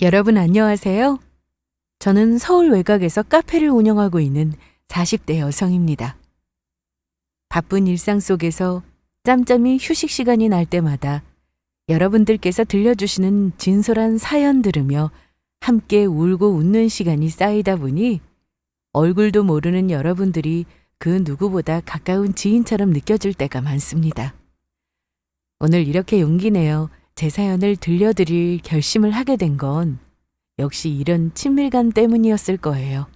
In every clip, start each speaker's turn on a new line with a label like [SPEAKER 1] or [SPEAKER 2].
[SPEAKER 1] 여러분 안녕하세요. 저는 서울 외곽에서 카페를 운영하고 있는 40대 여성입니다. 바쁜 일상 속에서 짬짬이 휴식 시간이 날 때마다 여러분들께서 들려주시는 진솔한 사연 들으며 함께 울고 웃는 시간이 쌓이다 보니 얼굴도 모르는 여러분들이 그 누구보다 가까운 지인처럼 느껴질 때가 많습니다. 오늘 이렇게 용기 내어 제 사연을 들려드릴 결심을 하게 된 건 역시 이런 친밀감 때문이었을 거예요.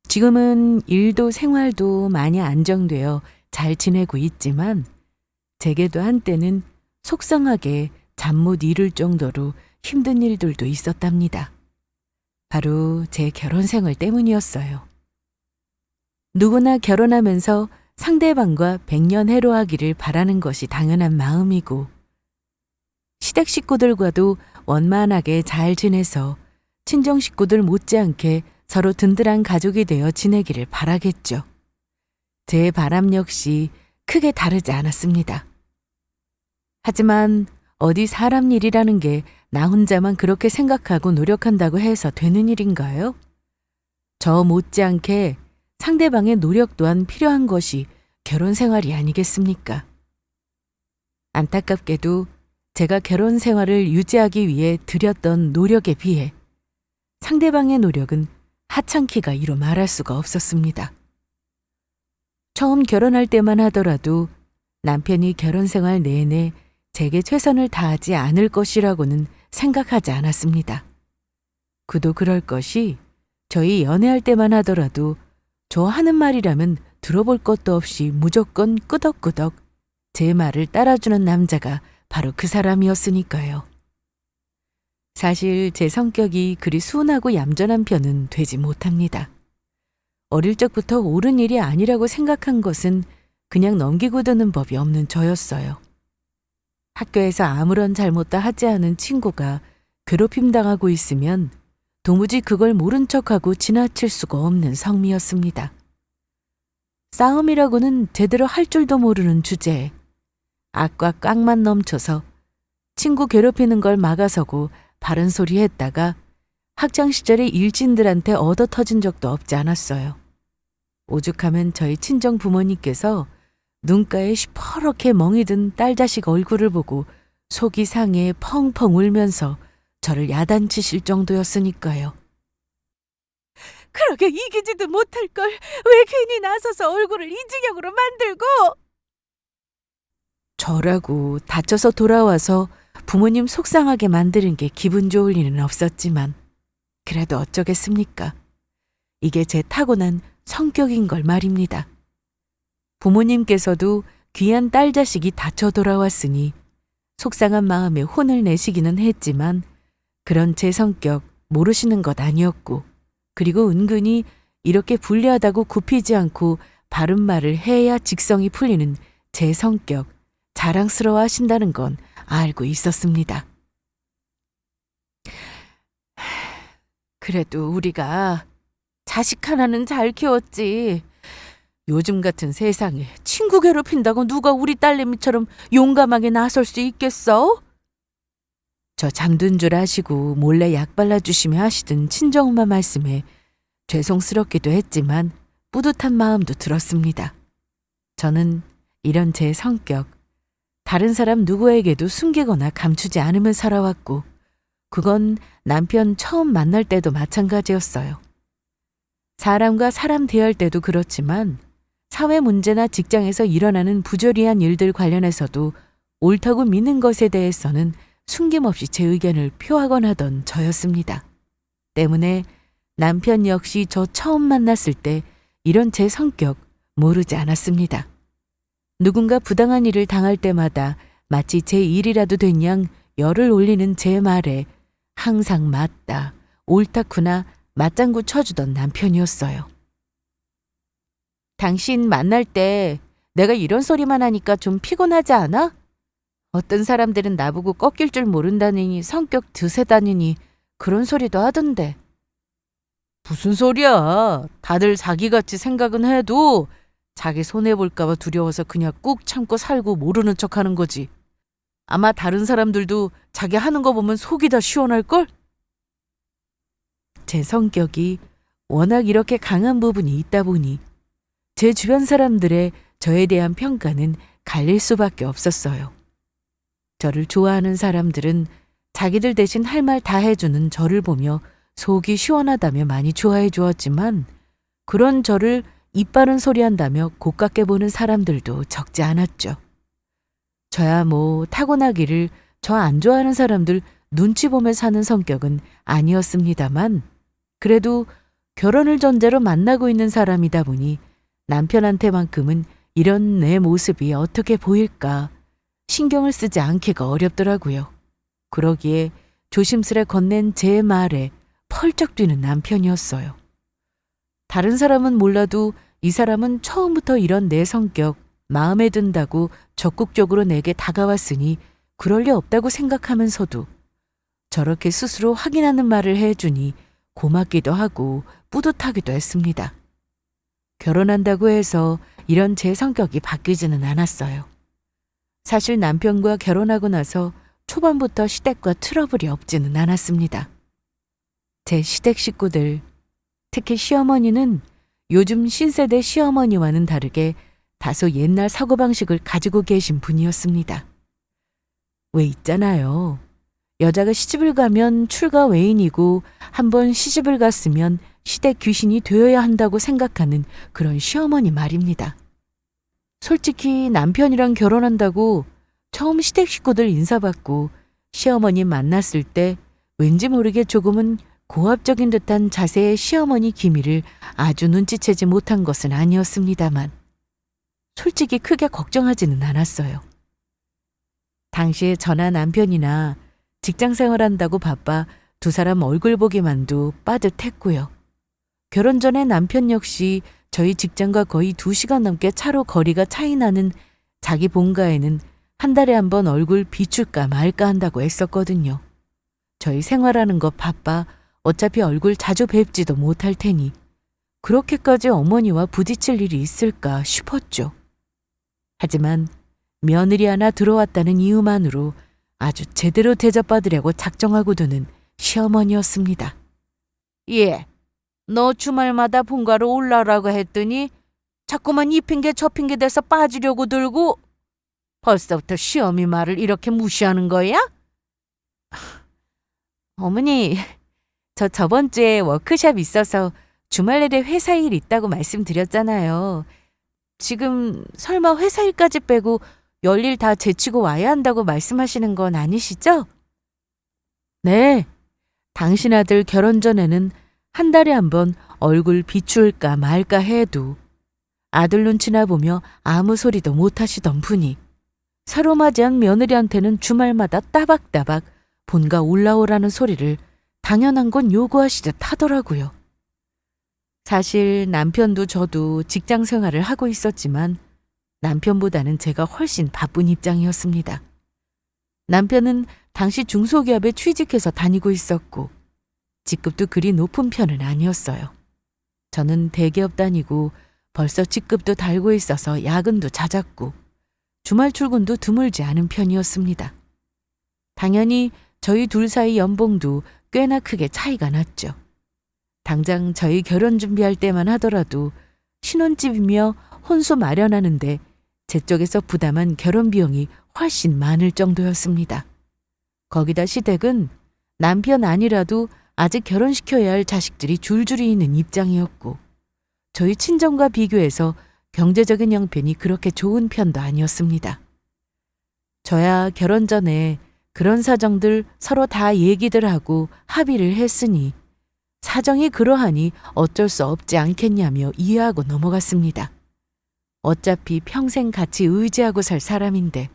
[SPEAKER 1] 지금은 일도 생활도 많이 안정되어 잘 지내고 있지만 제게도 한때는 속상하게 잠 못 이룰 정도로 힘든 일들도 있었답니다. 바로 제 결혼 생활 때문이었어요. 누구나 결혼하면서 상대방과 백년해로하기를 바라는 것이 당연한 마음이고 시댁 식구들과도 원만하게 잘 지내서 친정 식구들 못지않게 서로 든든한 가족이 되어 지내기를 바라겠죠. 제 바람 역시 크게 다르지 않았습니다. 하지만 어디 사람 일이라는 게 나 혼자만 그렇게 생각하고 노력한다고 해서 되는 일인가요? 저 못지않게 상대방의 노력 또한 필요한 것이 결혼 생활이 아니겠습니까? 안타깝게도 제가 결혼 생활을 유지하기 위해 들였던 노력에 비해 상대방의 노력은 하찮기가 이루 말할 수가 없었습니다. 처음 결혼할 때만 하더라도 남편이 결혼 생활 내내 제게 최선을 다하지 않을 것이라고는 생각하지 않았습니다. 그도 그럴 것이 저희 연애할 때만 하더라도 저 하는 말이라면 들어볼 것도 없이 무조건 끄덕끄덕 제 말을 따라주는 남자가 바로 그 사람이었으니까요. 사실 제 성격이 그리 순하고 얌전한 편은 되지 못합니다. 어릴 적부터 옳은 일이 아니라고 생각한 것은 그냥 넘기고 드는 법이 없는 저였어요. 학교에서 아무런 잘못도 하지 않은 친구가 괴롭힘 당하고 있으면 도무지 그걸 모른 척하고 지나칠 수가 없는 성미였습니다. 싸움이라고는 제대로 할 줄도 모르는 주제에 악과 깡만 넘쳐서 친구 괴롭히는 걸 막아서고 바른 소리 했다가 학창시절에 일진들한테 얻어 터진 적도 없지 않았어요. 오죽하면 저희 친정 부모님께서 눈가에 시퍼렇게 멍이 든 딸 자식 얼굴을 보고 속이 상해 펑펑 울면서 저를 야단치실 정도였으니까요. 그러게 이기지도 못할 걸 왜 괜히 나서서 얼굴을 이 지경으로 만들고! 저라고 다쳐서 돌아와서 부모님 속상하게 만드는 게 기분 좋을 리는 없었지만 그래도 어쩌겠습니까? 이게 제 타고난 성격인 걸 말입니다. 부모님께서도 귀한 딸 자식이 다쳐 돌아왔으니 속상한 마음에 혼을 내시기는 했지만 그런 제 성격 모르시는 것 아니었고 그리고 은근히 이렇게 불리하다고 굽히지 않고 바른 말을 해야 직성이 풀리는 제 성격 자랑스러워 하신다는 건 알고 있었습니다. 그래도 우리가 자식 하나는 잘 키웠지. 요즘 같은 세상에 친구 괴롭힌다고 누가 우리 딸내미처럼 용감하게 나설 수 있겠어? 저 잠든 줄 아시고 몰래 약 발라주시며 하시던 친정엄마 말씀에 죄송스럽기도 했지만 뿌듯한 마음도 들었습니다. 저는 이런 제 성격, 다른 사람 누구에게도 숨기거나 감추지 않으며 살아왔고 그건 남편 처음 만날 때도 마찬가지였어요. 사람과 사람 대할 때도 그렇지만 사회 문제나 직장에서 일어나는 부조리한 일들 관련해서도 옳다고 믿는 것에 대해서는 숨김없이 제 의견을 표하곤 하던 저였습니다. 때문에 남편 역시 저 처음 만났을 때 이런 제 성격 모르지 않았습니다. 누군가 부당한 일을 당할 때마다 마치 제 일이라도 된 양 열을 올리는 제 말에 항상 맞다, 옳다구나 맞장구 쳐주던 남편이었어요. 당신 만날 때 내가 이런 소리만 하니까 좀 피곤하지 않아? 어떤 사람들은 나보고 꺾일 줄 모른다느니 성격 드세다느니 그런 소리도 하던데. 무슨 소리야. 다들 자기같이 생각은 해도 자기 손해볼까 봐 두려워서 그냥 꾹 참고 살고 모르는 척하는 거지. 아마 다른 사람들도 자기 하는 거 보면 속이 다 시원할걸? 제 성격이 워낙 이렇게 강한 부분이 있다 보니 제 주변 사람들의 저에 대한 평가는 갈릴 수밖에 없었어요. 저를 좋아하는 사람들은 자기들 대신 할 말 다 해주는 저를 보며 속이 시원하다며 많이 좋아해 주었지만 그런 저를 입 바른 소리 한다며 고깝게 보는 사람들도 적지 않았죠. 저야 뭐 타고나기를 저 안 좋아하는 사람들 눈치 보며 사는 성격은 아니었습니다만 그래도 결혼을 전제로 만나고 있는 사람이다 보니 남편한테만큼은 이런 내 모습이 어떻게 보일까 신경을 쓰지 않기가 어렵더라고요. 그러기에 조심스레 건넨 제 말에 펄쩍 뛰는 남편이었어요. 다른 사람은 몰라도 이 사람은 처음부터 이런 내 성격 마음에 든다고 적극적으로 내게 다가왔으니 그럴 리 없다고 생각하면서도 저렇게 스스로 확인하는 말을 해주니 고맙기도 하고 뿌듯하기도 했습니다. 결혼한다고 해서 이런 제 성격이 바뀌지는 않았어요. 사실 남편과 결혼하고 나서 초반부터 시댁과 트러블이 없지는 않았습니다. 제 시댁 식구들, 특히 시어머니는 요즘 신세대 시어머니와는 다르게 다소 옛날 사고방식을 가지고 계신 분이었습니다. 왜 있잖아요. 여자가 시집을 가면 출가 외인이고 한번 시집을 갔으면 시댁 귀신이 되어야 한다고 생각하는 그런 시어머니 말입니다. 솔직히 남편이랑 결혼한다고 처음 시댁 식구들 인사받고 시어머니 만났을 때 왠지 모르게 조금은 고압적인 듯한 자세의 시어머니 기미를 아주 눈치채지 못한 것은 아니었습니다만 솔직히 크게 걱정하지는 않았어요. 당시에 저나 남편이나 직장 생활한다고 바빠 두 사람 얼굴 보기만도 빠듯했고요. 결혼 전에 남편 역시 저희 직장과 거의 2시간 넘게 차로 거리가 차이 나는 자기 본가에는 한 달에 한 번 얼굴 비출까 말까 한다고 했었거든요. 저희 생활하는 거 바빠 어차피 얼굴 자주 뵙지도 못할 테니 그렇게까지 어머니와 부딪힐 일이 있을까 싶었죠. 하지만 며느리 하나 들어왔다는 이유만으로 아주 제대로 대접받으려고 작정하고 두는 시어머니였습니다. 예, 너 주말마다 본가로 올라오라고 했더니 자꾸만 이 핑계 저 핑계 대서 빠지려고 들고 벌써부터 시어미 말을 이렇게 무시하는 거야? 어머니, 저 저번 주에 워크숍 있어서 주말 내내 회사 일 있다고 말씀드렸잖아요. 지금 설마 회사 일까지 빼고 열일 다 제치고 와야 한다고 말씀하시는 건 아니시죠? 네, 당신 아들 결혼 전에는 한 달에 한 번 얼굴 비출까 말까 해도 아들 눈치나 보며 아무 소리도 못 하시던 분이 새로 맞이한 며느리한테는 주말마다 따박따박 본가 올라오라는 소리를 당연한 건 요구하시듯 하더라고요. 사실 남편도 저도 직장 생활을 하고 있었지만 남편보다는 제가 훨씬 바쁜 입장이었습니다. 남편은 당시 중소기업에 취직해서 다니고 있었고 직급도 그리 높은 편은 아니었어요. 저는 대기업 다니고 벌써 직급도 달고 있어서 야근도 잦았고 주말 출근도 드물지 않은 편이었습니다. 당연히 저희 둘 사이 연봉도 꽤나 크게 차이가 났죠. 당장 저희 결혼 준비할 때만 하더라도 신혼집이며 혼수 마련하는데 제 쪽에서 부담한 결혼 비용이 훨씬 많을 정도였습니다. 거기다 시댁은 남편 아니라도 아직 결혼시켜야 할 자식들이 줄줄이 있는 입장이었고 저희 친정과 비교해서 경제적인 형편이 그렇게 좋은 편도 아니었습니다. 저야 결혼 전에 그런 사정들 서로 다 얘기들 하고 합의를 했으니 사정이 그러하니 어쩔 수 없지 않겠냐며 이해하고 넘어갔습니다. 어차피 평생 같이 의지하고 살 사람인데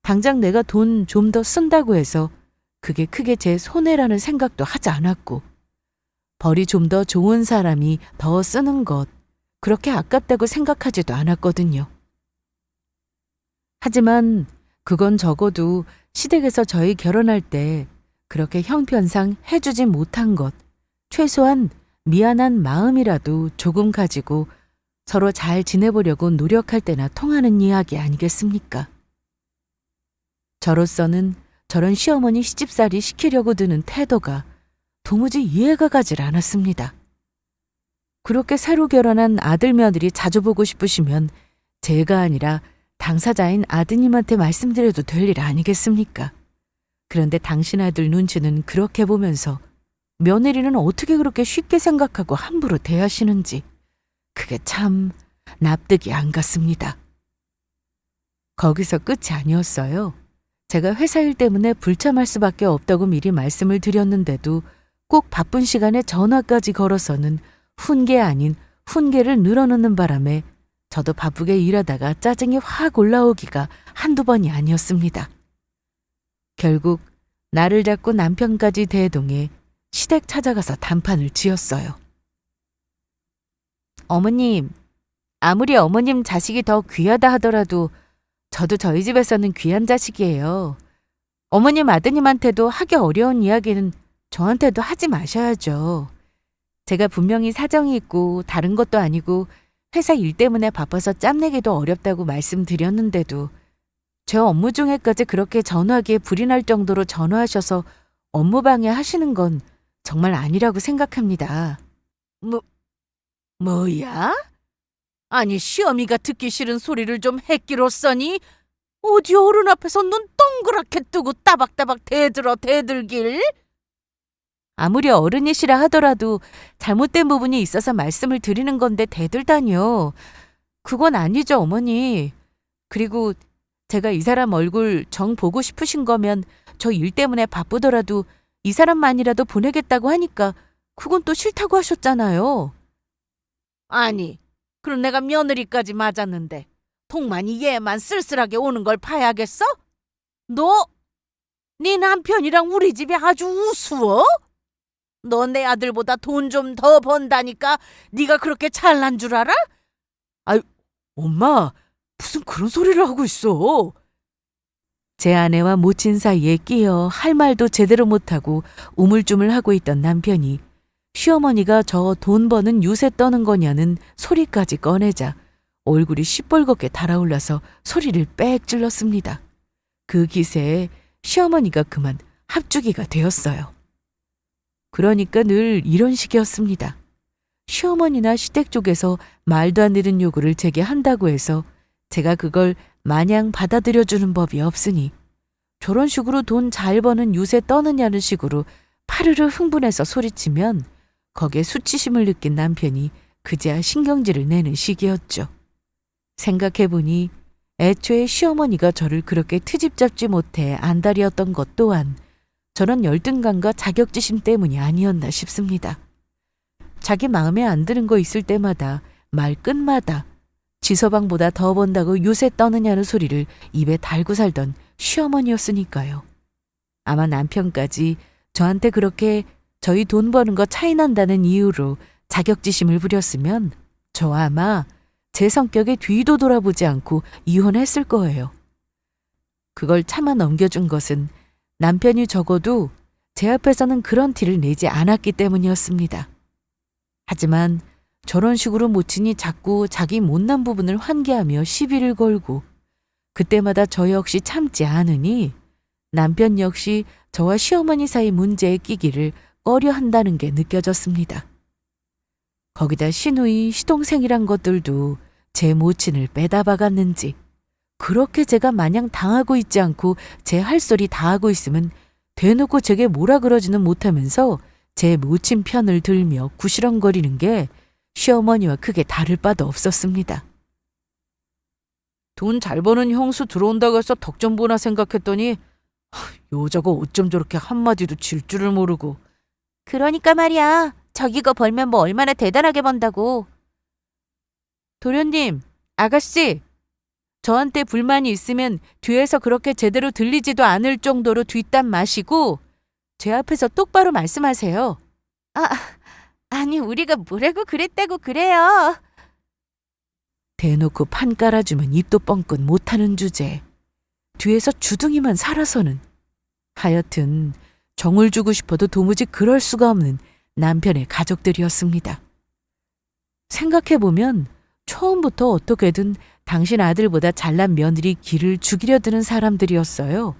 [SPEAKER 1] 당장 내가 돈 좀 더 쓴다고 해서 그게 크게 제 손해라는 생각도 하지 않았고 벌이 좀 더 좋은 사람이 더 쓰는 것 그렇게 아깝다고 생각하지도 않았거든요. 하지만 그건 적어도 시댁에서 저희 결혼할 때 그렇게 형편상 해주지 못한 것 최소한 미안한 마음이라도 조금 가지고 서로 잘 지내보려고 노력할 때나 통하는 이야기 아니겠습니까? 저로서는 저런 시어머니 시집살이 시키려고 드는 태도가 도무지 이해가 가질 않았습니다. 그렇게 새로 결혼한 아들 며느리 자주 보고 싶으시면 제가 아니라 당사자인 아드님한테 말씀드려도 될 일 아니겠습니까? 그런데 당신 아들 눈치는 그렇게 보면서 며느리는 어떻게 그렇게 쉽게 생각하고 함부로 대하시는지 그게 참 납득이 안 갔습니다. 거기서 끝이 아니었어요. 제가 회사 일 때문에 불참할 수밖에 없다고 미리 말씀을 드렸는데도 꼭 바쁜 시간에 전화까지 걸어서는 훈계 아닌 훈계를 늘어놓는 바람에 저도 바쁘게 일하다가 짜증이 확 올라오기가 한두 번이 아니었습니다. 결국 나를 잡고 남편까지 대동해 시댁 찾아가서 단판을 지었어요. 어머님, 아무리 어머님 자식이 더 귀하다 하더라도 저도 저희 집에서는 귀한 자식이에요. 어머님 아드님한테도 하기 어려운 이야기는 저한테도 하지 마셔야죠. 제가 분명히 사정이 있고 다른 것도 아니고 회사 일 때문에 바빠서 짬내기도 어렵다고 말씀드렸는데도 제 업무 중에까지 그렇게 전화기에 불이 날 정도로 전화하셔서 업무 방해하시는 건 정말 아니라고 생각합니다. 뭐야? 아니 시어미가 듣기 싫은 소리를 좀 했기로 써니 어디 어른 앞에서 눈 동그랗게 뜨고 따박따박 대들길? 아무리 어른이시라 하더라도 잘못된 부분이 있어서 말씀을 드리는 건데 대들다니요. 그건 아니죠, 어머니. 그리고 제가 이 사람 얼굴 정 보고 싶으신 거면 저 일 때문에 바쁘더라도 이 사람만이라도 보내겠다고 하니까 그건 또 싫다고 하셨잖아요. 아니, 그럼 내가 며느리까지 맞았는데 동만이 얘만 쓸쓸하게 오는 걸 봐야겠어? 네 남편이랑 우리 집이 아주 우스워? 너 내 아들보다 돈 좀 더 번다니까 네가 그렇게 잘난 줄 알아? 아유, 엄마, 무슨 그런 소리를 하고 있어? 제 아내와 모친 사이에 끼어 할 말도 제대로 못하고 우물쭈물하고 있던 남편이 시어머니가 저 돈 버는 유세 떠는 거냐는 소리까지 꺼내자 얼굴이 시뻘겋게 달아올라서 소리를 빽 질렀습니다. 그 기세에 시어머니가 그만 합주기가 되었어요. 그러니까 늘 이런 식이었습니다. 시어머니나 시댁 쪽에서 말도 안 되는 요구를 제게 한다고 해서 제가 그걸 마냥 받아들여주는 법이 없으니 저런 식으로 돈 잘 버는 유세 떠느냐는 식으로 파르르 흥분해서 소리치면 거기에 수치심을 느낀 남편이 그제야 신경질을 내는 시기였죠. 생각해보니 애초에 시어머니가 저를 그렇게 트집 잡지 못해 안달이었던 것 또한 저런 열등감과 자격지심 때문이 아니었나 싶습니다. 자기 마음에 안 드는 거 있을 때마다 말 끝마다 지서방보다 더 번다고 요새 떠느냐는 소리를 입에 달고 살던 시어머니였으니까요. 아마 남편까지 저한테 그렇게 저희 돈 버는 거 차이 난다는 이유로 자격지심을 부렸으면 저 아마 제 성격에 뒤도 돌아보지 않고 이혼했을 거예요. 그걸 참아 넘겨준 것은 남편이 적어도 제 앞에서는 그런 티를 내지 않았기 때문이었습니다. 하지만 저런 식으로 모친이 자꾸 자기 못난 부분을 환기하며 시비를 걸고 그때마다 저 역시 참지 않으니 남편 역시 저와 시어머니 사이 문제에 끼기를 꺼려 한다는 게 느껴졌습니다. 거기다 시누이, 시동생이란 것들도 제 모친을 빼다 박았는지 그렇게 제가 마냥 당하고 있지 않고 제 할 소리 다 하고 있으면 대놓고 제게 뭐라 그러지는 못하면서 제 모친 편을 들며 구시렁거리는 게 시어머니와 크게 다를 바도 없었습니다. 돈 잘 버는 형수 들어온다고 해서 덕 좀 보나 생각했더니 여자가 어쩜 저렇게 한마디도 질 줄을 모르고. 그러니까 말이야. 저기가 벌면 뭐 얼마나 대단하게 번다고. 도련님, 아가씨. 저한테 불만이 있으면 뒤에서 그렇게 제대로 들리지도 않을 정도로 뒷담 마시고 제 앞에서 똑바로 말씀하세요. 아니 우리가 뭐라고 그랬다고 그래요. 대놓고 판 깔아주면 입도 뻥끗 못하는 주제. 뒤에서 주둥이만 살아서는. 하여튼 정을 주고 싶어도 도무지 그럴 수가 없는 남편의 가족들이었습니다. 생각해보면 처음부터 어떻게든 당신 아들보다 잘난 며느리 길을 죽이려 드는 사람들이었어요.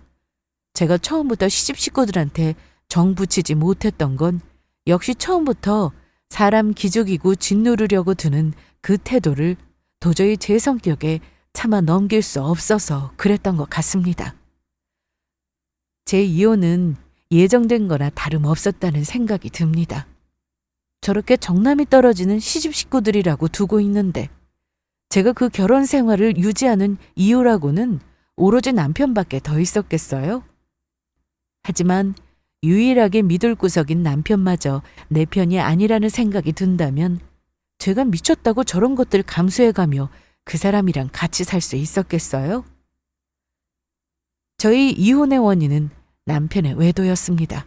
[SPEAKER 1] 제가 처음부터 시집 식구들한테 정 붙이지 못했던 건 역시 처음부터 사람 기죽이고 짓누르려고 드는 그 태도를 도저히 제 성격에 차마 넘길 수 없어서 그랬던 것 같습니다. 제 이혼은 예정된 거나 다름없었다는 생각이 듭니다. 저렇게 정남이 떨어지는 시집 식구들이라고 두고 있는데 제가 그 결혼 생활을 유지하는 이유라고는 오로지 남편밖에 더 있었겠어요? 하지만 유일하게 믿을 구석인 남편마저 내 편이 아니라는 생각이 든다면 제가 미쳤다고 저런 것들 감수해가며 그 사람이랑 같이 살 수 있었겠어요? 저희 이혼의 원인은 남편의 외도였습니다.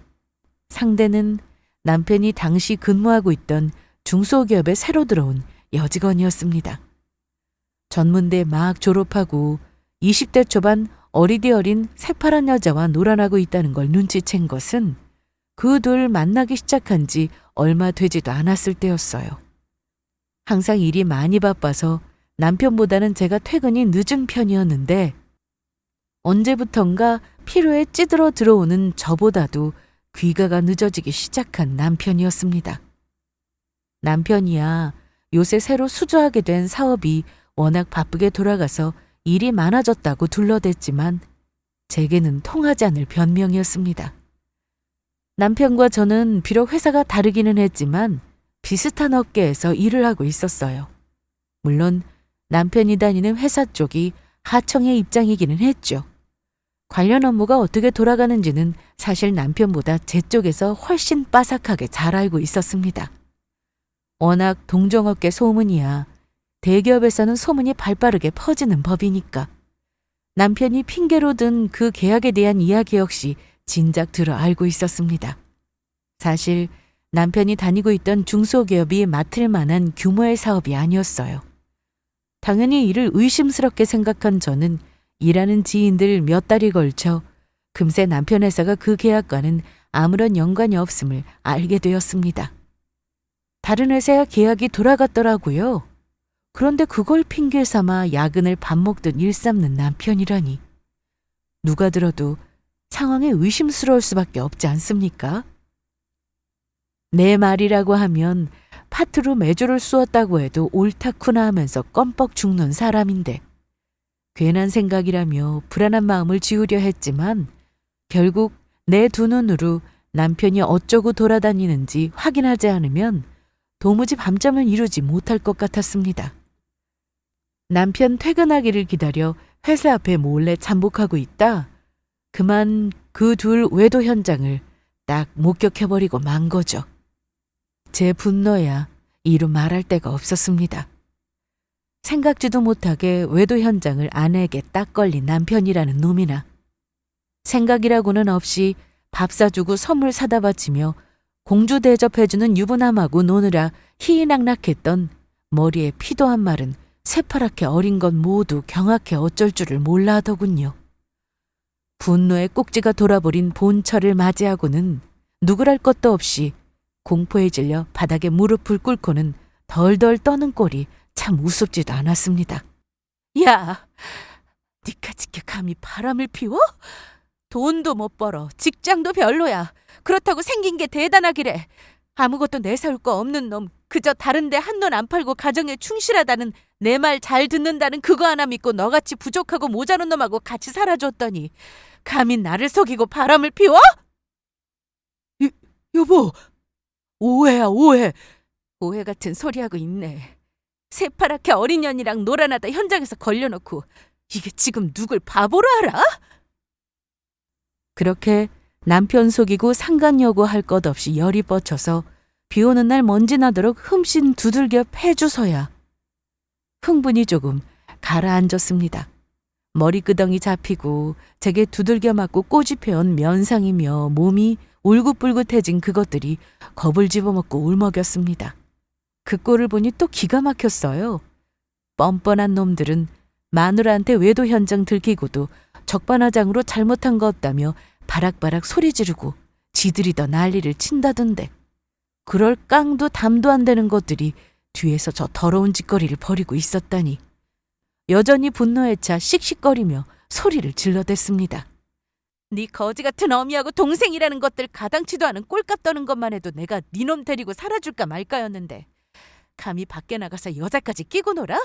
[SPEAKER 1] 상대는 남편이 당시 근무하고 있던 중소기업에 새로 들어온 여직원이었습니다. 전문대 막 졸업하고 20대 초반 어리디 어린 새파란 여자와 놀아나고 있다는 걸 눈치챈 것은 그 둘 만나기 시작한 지 얼마 되지도 않았을 때였어요. 항상 일이 많이 바빠서 남편보다는 제가 퇴근이 늦은 편이었는데 언제부턴가 피로에 찌들어 들어오는 저보다도 귀가가 늦어지기 시작한 남편이었습니다. 남편이야 요새 새로 수주하게 된 사업이 워낙 바쁘게 돌아가서 일이 많아졌다고 둘러댔지만 제게는 통하지 않을 변명이었습니다. 남편과 저는 비록 회사가 다르기는 했지만 비슷한 업계에서 일을 하고 있었어요. 물론 남편이 다니는 회사 쪽이 하청의 입장이기는 했죠. 관련 업무가 어떻게 돌아가는지는 사실 남편보다 제 쪽에서 훨씬 빠삭하게 잘 알고 있었습니다. 워낙 동종업계 소문이야 대기업에서는 소문이 발빠르게 퍼지는 법이니까 남편이 핑계로 든 그 계약에 대한 이야기 역시 진작 들어 알고 있었습니다. 사실 남편이 다니고 있던 중소기업이 맡을 만한 규모의 사업이 아니었어요. 당연히 이를 의심스럽게 생각한 저는 일하는 지인들 몇 달이 걸쳐 금세 남편 회사가 그 계약과는 아무런 연관이 없음을 알게 되었습니다. 다른 회사야 계약이 돌아갔더라고요. 그런데 그걸 핑계 삼아 야근을 밥 먹듯 일삼는 남편이라니. 누가 들어도 상황에 의심스러울 수밖에 없지 않습니까? 내 말이라고 하면 파트로 매조를 쏘았다고 해도 옳다쿠나 하면서 껌뻑 죽는 사람인데 괜한 생각이라며 불안한 마음을 지우려 했지만 결국 내 두 눈으로 남편이 어쩌고 돌아다니는지 확인하지 않으면 도무지 밤잠을 이루지 못할 것 같았습니다. 남편 퇴근하기를 기다려 회사 앞에 몰래 잠복하고 있다. 그만 그 둘 외도 현장을 딱 목격해버리고 만 거죠. 제 분노야 이루 말할 데가 없었습니다. 생각지도 못하게 외도 현장을 아내에게 딱 걸린 남편이라는 놈이나 생각이라고는 없이 밥 사주고 선물 사다 바치며 공주 대접해주는 유부남하고 노느라 희희낙낙했던 머리에 피도 한 마른 새파랗게 어린 것 모두 경악해 어쩔 줄을 몰라 하더군요. 분노의 꼭지가 돌아버린 본처를 맞이하고는 누구랄 것도 없이 공포에 질려 바닥에 무릎을 꿇고는 덜덜 떠는 꼴이 참 우습지도 않았습니다. 야, 니까짓게 감히 바람을 피워? 돈도 못 벌어, 직장도 별로야. 그렇다고 생긴 게 대단하기래. 아무것도 내세울 거 없는 놈, 그저 다른데 한눈 안 팔고 가정에 충실하다는 내 말 잘 듣는다는 그거 하나 믿고 너같이 부족하고 모자른 놈하고 같이 살아줬더니 감히 나를 속이고 바람을 피워? 여보, 오해야 오해. 오해 같은 소리하고 있네. 새파랗게 어린 년이랑 놀아나다 현장에서 걸려놓고 이게 지금 누굴 바보로 알아? 그렇게 남편 속이고 상간여고 할 것 없이 열이 뻗쳐서 비 오는 날 먼지 나도록 흠씬 두들겨 패주서야 흥분이 조금 가라앉았습니다. 머리끄덩이 잡히고 제게 두들겨 맞고 꼬집혀온 면상이며 몸이 울긋불긋해진 그것들이 겁을 집어먹고 울먹였습니다. 그 꼴을 보니 또 기가 막혔어요. 뻔뻔한 놈들은 마누라한테 외도 현장 들키고도 적반하장으로 잘못한 거 없다며 바락바락 소리 지르고 지들이 더 난리를 친다던데 그럴 깡도 담도 안 되는 것들이 뒤에서 저 더러운 짓거리를 벌이고 있었다니 여전히 분노에 차 씩씩거리며 소리를 질러댔습니다. 네 거지 같은 어미하고 동생이라는 것들 가당치도 않은 꼴값 떠는 것만 해도 내가 네 놈 데리고 살아줄까 말까였는데 감히 밖에 나가서 여자까지 끼고 놀아?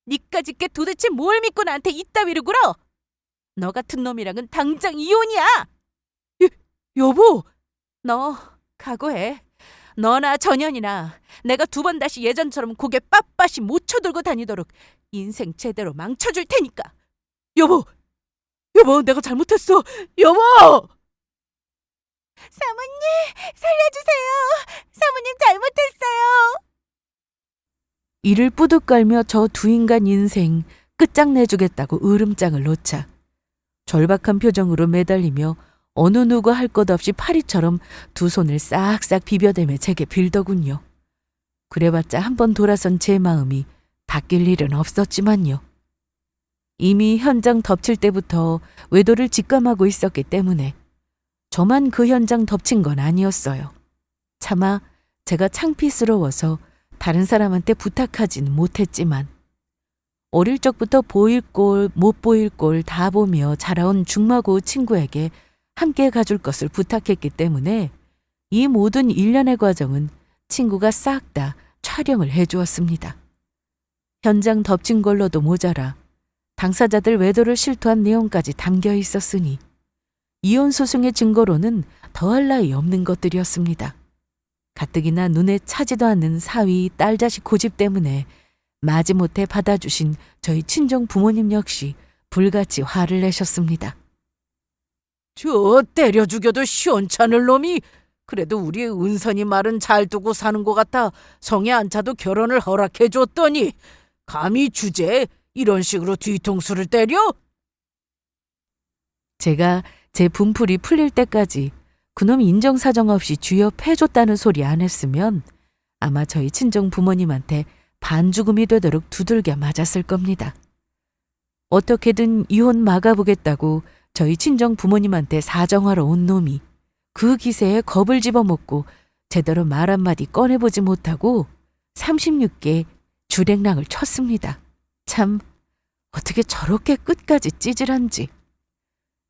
[SPEAKER 1] 니까짓 게 도대체 뭘 믿고 나한테 이따위로 굴어? 너 같은 놈이랑은 당장 이혼이야! 여보! 너 각오해. 너나 전현이나 내가 두 번 다시 예전처럼 고개 빳빳이 못 쳐들고 다니도록 인생 제대로 망쳐줄 테니까. 여보! 여보, 내가 잘못했어. 여보! 사모님, 살려주세요. 사모님 잘못했어요. 이를 뿌듯 깔며 저 두 인간 인생 끝장내주겠다고 으름장을 놓자 절박한 표정으로 매달리며 어느 누구 할 것 없이 파리처럼 두 손을 싹싹 비벼대며 제게 빌더군요. 그래봤자 한 번 돌아선 제 마음이 바뀔 일은 없었지만요. 이미 현장 덮칠 때부터 외도를 직감하고 있었기 때문에 저만 그 현장 덮친 건 아니었어요. 차마 제가 창피스러워서 다른 사람한테 부탁하진 못했지만 어릴 적부터 보일 꼴 못 보일 꼴 다 보며 자라온 중마고 친구에게 함께 가줄 것을 부탁했기 때문에 이 모든 일련의 과정은 친구가 싹 다 촬영을 해주었습니다. 현장 덮친 걸로도 모자라 당사자들 외도를 실토한 내용까지 담겨 있었으니 이혼 소송의 증거로는 더할 나위 없는 것들이었습니다. 가뜩이나 눈에 차지도 않는 사위, 딸 자식 고집 때문에 마지못해 받아주신 저희 친정 부모님 역시 불같이 화를 내셨습니다. 저 때려 죽여도 시원찮을 놈이 그래도 우리 은선이 말은 잘 두고 사는 것 같아 성에 안 차도 결혼을 허락해 줬더니 감히 주제에 이런 식으로 뒤통수를 때려? 제가 제 분풀이 풀릴 때까지 그놈 인정사정 없이 주엽해줬다는 소리 안 했으면 아마 저희 친정 부모님한테 반죽음이 되도록 두들겨 맞았을 겁니다. 어떻게든 이혼 막아보겠다고 저희 친정 부모님한테 사정하러 온 놈이 그 기세에 겁을 집어먹고 제대로 말 한마디 꺼내보지 못하고 36개 주랭랑을 쳤습니다. 참 어떻게 저렇게 끝까지 찌질한지.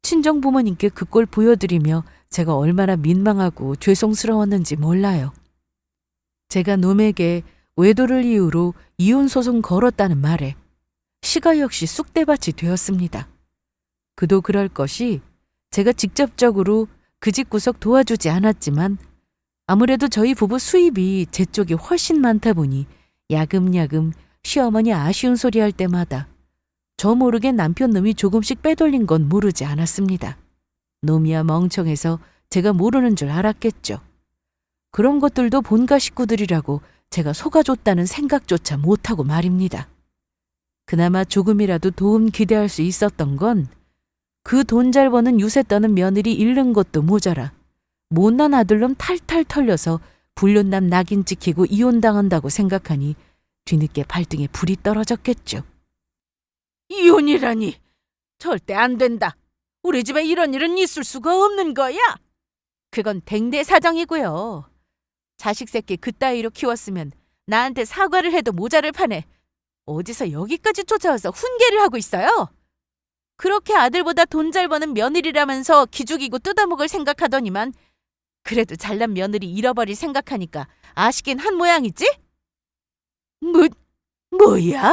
[SPEAKER 1] 친정 부모님께 그 꼴 보여드리며 제가 얼마나 민망하고 죄송스러웠는지 몰라요. 제가 놈에게 외도를 이유로 이혼 소송 걸었다는 말에 시가 역시 쑥대밭이 되었습니다. 그도 그럴 것이 제가 직접적으로 그 집구석 도와주지 않았지만 아무래도 저희 부부 수입이 제 쪽이 훨씬 많다 보니 야금야금 시어머니 아쉬운 소리 할 때마다 저 모르게 남편 놈이 조금씩 빼돌린 건 모르지 않았습니다. 놈이야 멍청해서 제가 모르는 줄 알았겠죠. 그런 것들도 본가 식구들이라고 제가 속아줬다는 생각조차 못하고 말입니다. 그나마 조금이라도 도움 기대할 수 있었던 건 그 돈 잘 버는 유세 떠는 며느리 잃는 것도 모자라 못난 아들놈 탈탈 털려서 불륜남 낙인 찍히고 이혼당한다고 생각하니 뒤늦게 발등에 불이 떨어졌겠죠. 이혼이라니 절대 안 된다. 우리 집에 이런 일은 있을 수가 없는 거야. 그건 댕대 사정이고요. 자식 새끼 그따위로 키웠으면 나한테 사과를 해도 모자를 파네. 어디서 여기까지 쫓아와서 훈계를 하고 있어요? 그렇게 아들보다 돈 잘 버는 며느리라면서 기죽이고 뜯어먹을 생각하더니만 그래도 잘난 며느리 잃어버릴 생각하니까 아쉽긴 한 모양이지? 뭐야?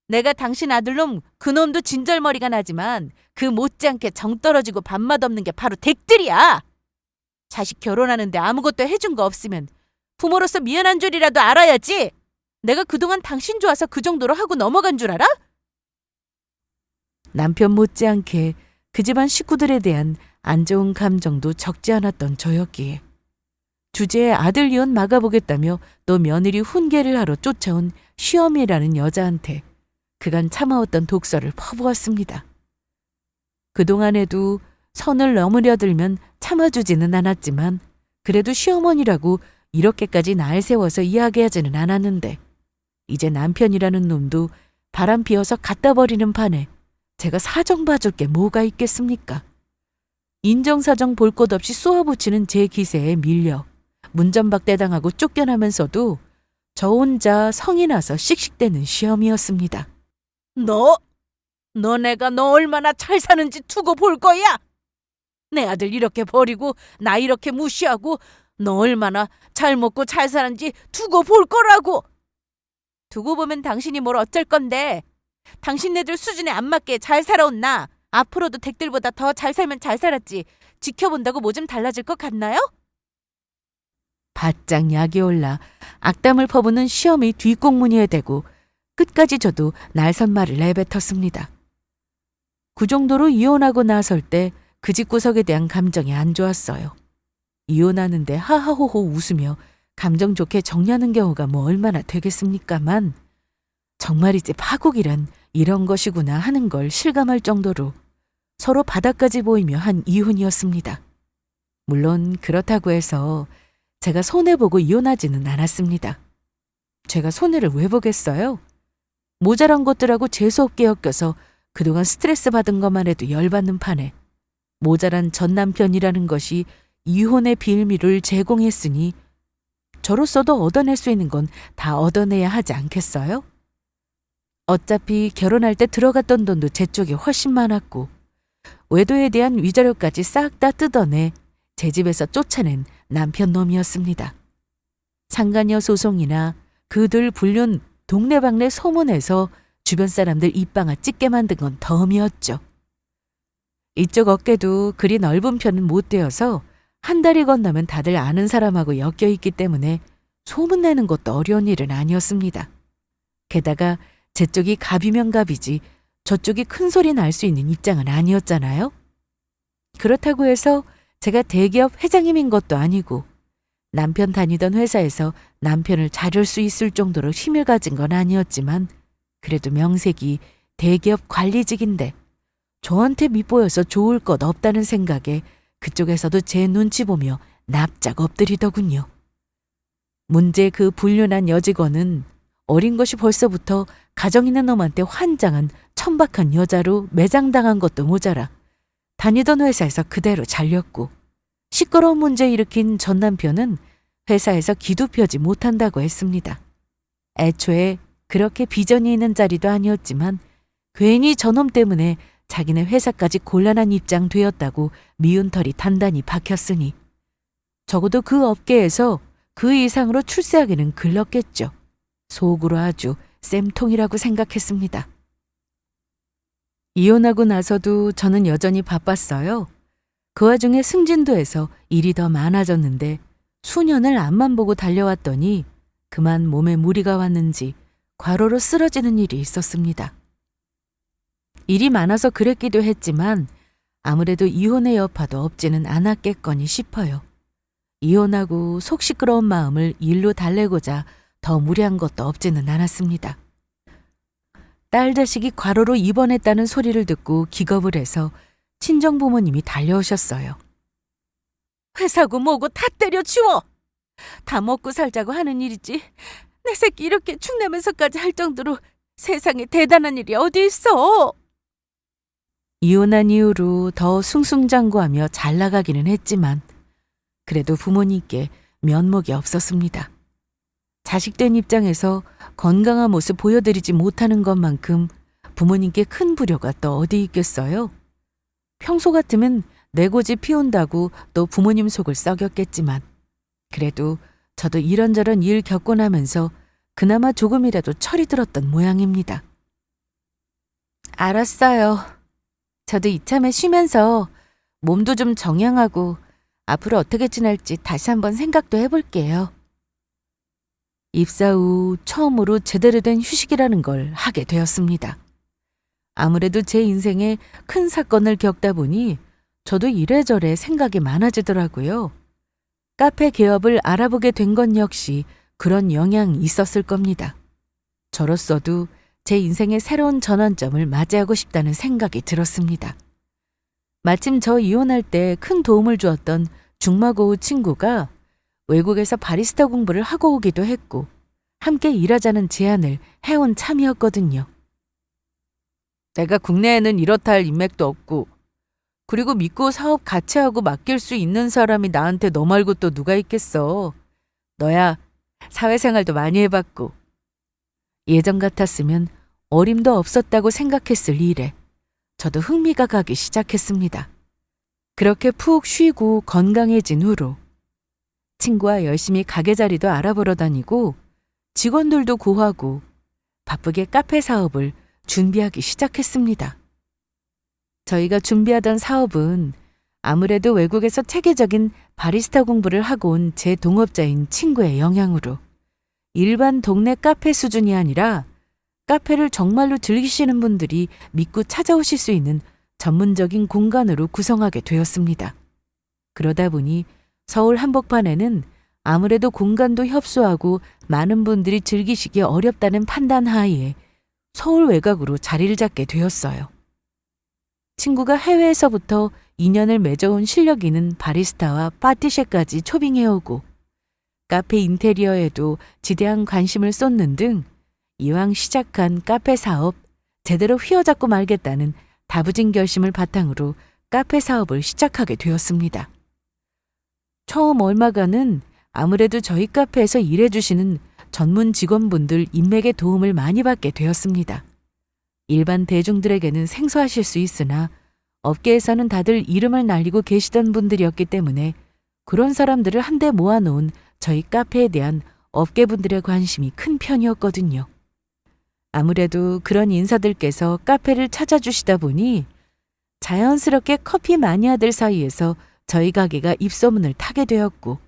[SPEAKER 1] 내가 당신 아들놈 그놈도 진절머리가 나지만 그 못지않게 정 떨어지고 밥맛 없는 게 바로 댁들이야. 자식 결혼하는데 아무것도 해준 거 없으면 부모로서 미안한 줄이라도 알아야지. 내가 그동안 당신 좋아서 그 정도로 하고 넘어간 줄 알아? 남편 못지않게 그 집안 식구들에 대한 안 좋은 감정도 적지 않았던 저였기에 주제에 아들 이혼 막아보겠다며 또 며느리 훈계를 하러 쫓아온 시어미라는 여자한테 그간 참아왔던 독설을 퍼부었습니다. 그동안에도 선을 넘으려들면 참아주지는 않았지만 그래도 시어머니라고 이렇게까지 날 세워서 이야기하지는 않았는데 이제 남편이라는 놈도 바람 피워서 갖다 버리는 판에 제가 사정 봐줄 게 뭐가 있겠습니까? 인정사정 볼 것 없이 쏘아붙이는 제 기세에 밀려 문전박대당하고 쫓겨나면서도 저 혼자 성이 나서 씩씩대는 시험이었습니다. 너 내가 너 얼마나 잘 사는지 두고 볼 거야. 내 아들 이렇게 버리고 나 이렇게 무시하고 너 얼마나 잘 먹고 잘 사는지 두고 볼 거라고. 두고 보면 당신이 뭘 어쩔 건데. 당신네들 수준에 안 맞게 잘 살아온 나 앞으로도 댁들보다 더 잘 살면 잘 살았지 지켜본다고 뭐 좀 달라질 것 같나요? 바짝 약이 올라 악담을 퍼붓는 시어미 뒷공무니에 대고 끝까지 저도 날선말을 내뱉었습니다. 그 정도로 이혼하고 나설 때 그 집구석에 대한 감정이 안 좋았어요. 이혼하는데 하하호호 웃으며 감정 좋게 정리하는 경우가 뭐 얼마나 되겠습니까만 정말이지 파국이란 이런 것이구나 하는 걸 실감할 정도로 서로 바닥까지 보이며 한 이혼이었습니다. 물론 그렇다고 해서 제가 손해보고 이혼하지는 않았습니다. 제가 손해를 왜 보겠어요? 모자란 것들하고 재수없게 엮여서 그동안 스트레스 받은 것만 해도 열받는 판에 모자란 전 남편이라는 것이 이혼의 빌미를 제공했으니 저로서도 얻어낼 수 있는 건 다 얻어내야 하지 않겠어요? 어차피 결혼할 때 들어갔던 돈도 제 쪽이 훨씬 많았고 외도에 대한 위자료까지 싹 다 뜯어내 제 집에서 쫓아낸 남편 놈이었습니다. 상간녀 소송이나 그들 불륜 동네방네 소문에서 주변 사람들 입방아 찢게 만든 건 덤이었죠. 이쪽 어깨도 그리 넓은 편은 못 되어서 한 달이 건너면 다들 아는 사람하고 엮여 있기 때문에 소문내는 것도 어려운 일은 아니었습니다. 게다가 제 쪽이 갑이면 갑이지 저쪽이 큰 소리 날 수 있는 입장은 아니었잖아요. 그렇다고 해서 제가 대기업 회장님인 것도 아니고 남편 다니던 회사에서 남편을 자를 수 있을 정도로 힘을 가진 건 아니었지만 그래도 명색이 대기업 관리직인데 저한테 밉보여서 좋을 것 없다는 생각에 그쪽에서도 제 눈치 보며 납작 엎드리더군요. 문제 그 불륜한 여직원은 어린 것이 벌써부터 가정 있는 놈한테 환장한 천박한 여자로 매장당한 것도 모자라 다니던 회사에서 그대로 잘렸고 시끄러운 문제 일으킨 전 남편은 회사에서 기도 펴지 못한다고 했습니다. 애초에 그렇게 비전이 있는 자리도 아니었지만 괜히 저놈 때문에 자기네 회사까지 곤란한 입장 되었다고 미운 털이 단단히 박혔으니 적어도 그 업계에서 그 이상으로 출세하기는 글렀겠죠. 속으로 아주 쌤통이라고 생각했습니다. 이혼하고 나서도 저는 여전히 바빴어요. 그 와중에 승진도에서 일이 더 많아졌는데 수년을 앞만 보고 달려왔더니 그만 몸에 무리가 왔는지 과로로 쓰러지는 일이 있었습니다. 일이 많아서 그랬기도 했지만 아무래도 이혼의 여파도 없지는 않았겠거니 싶어요. 이혼하고 속 시끄러운 마음을 일로 달래고자 더 무리한 것도 없지는 않았습니다. 딸 자식이 과로로 입원했다는 소리를 듣고 기겁을 해서 친정 부모님이 달려오셨어요. 회사고 뭐고 다 때려치워! 다 먹고 살자고 하는 일이지 내 새끼 이렇게 축내면서까지 할 정도로 세상에 대단한 일이 어디 있어? 이혼한 이후로 더 숭숭장구하며 잘 나가기는 했지만 그래도 부모님께 면목이 없었습니다. 자식된 입장에서 건강한 모습 보여드리지 못하는 것만큼 부모님께 큰 불효가 또 어디 있겠어요? 평소 같으면 내 고집 피운다고 또 부모님 속을 썩였겠지만 그래도 저도 이런저런 일 겪고 나면서 그나마 조금이라도 철이 들었던 모양입니다. 알았어요. 저도 이참에 쉬면서 몸도 좀 정양하고 앞으로 어떻게 지낼지 다시 한번 생각도 해볼게요. 입사 후 처음으로 제대로 된 휴식이라는 걸 하게 되었습니다. 아무래도 제 인생에 큰 사건을 겪다 보니 저도 이래저래 생각이 많아지더라고요. 카페 개업을 알아보게 된 건 역시 그런 영향이 있었을 겁니다. 저로서도 제 인생의 새로운 전환점을 맞이하고 싶다는 생각이 들었습니다. 마침 저 이혼할 때 큰 도움을 주었던 중마고우 친구가 외국에서 바리스타 공부를 하고 오기도 했고 함께 일하자는 제안을 해온 참이었거든요. 내가 국내에는 이렇다 할 인맥도 없고 그리고 믿고 사업 같이 하고 맡길 수 있는 사람이 나한테 너 말고 또 누가 있겠어. 너야 사회생활도 많이 해봤고 예전 같았으면 어림도 없었다고 생각했을 일에 저도 흥미가 가기 시작했습니다. 그렇게 푹 쉬고 건강해진 후로 친구와 열심히 가게 자리도 알아보러 다니고 직원들도 구하고 바쁘게 카페 사업을 준비하기 시작했습니다. 저희가 준비하던 사업은 아무래도 외국에서 체계적인 바리스타 공부를 하고 온 제 동업자인 친구의 영향으로 일반 동네 카페 수준이 아니라 카페를 정말로 즐기시는 분들이 믿고 찾아오실 수 있는 전문적인 공간으로 구성하게 되었습니다. 그러다 보니 서울 한복판에는 아무래도 공간도 협소하고 많은 분들이 즐기시기 어렵다는 판단 하에 서울 외곽으로 자리를 잡게 되었어요. 친구가 해외에서부터 인연을 맺어온 실력 있는 바리스타와 파티셰까지 초빙해오고 카페 인테리어에도 지대한 관심을 쏟는 등 이왕 시작한 카페 사업 제대로 휘어잡고 말겠다는 다부진 결심을 바탕으로 카페 사업을 시작하게 되었습니다. 처음 얼마간은 아무래도 저희 카페에서 일해주시는 전문 직원분들 인맥의 도움을 많이 받게 되었습니다. 일반 대중들에게는 생소하실 수 있으나 업계에서는 다들 이름을 날리고 계시던 분들이었기 때문에 그런 사람들을 한데 모아놓은 저희 카페에 대한 업계분들의 관심이 큰 편이었거든요. 아무래도 그런 인사들께서 카페를 찾아주시다 보니 자연스럽게 커피 마니아들 사이에서 저희 가게가 입소문을 타게 되었고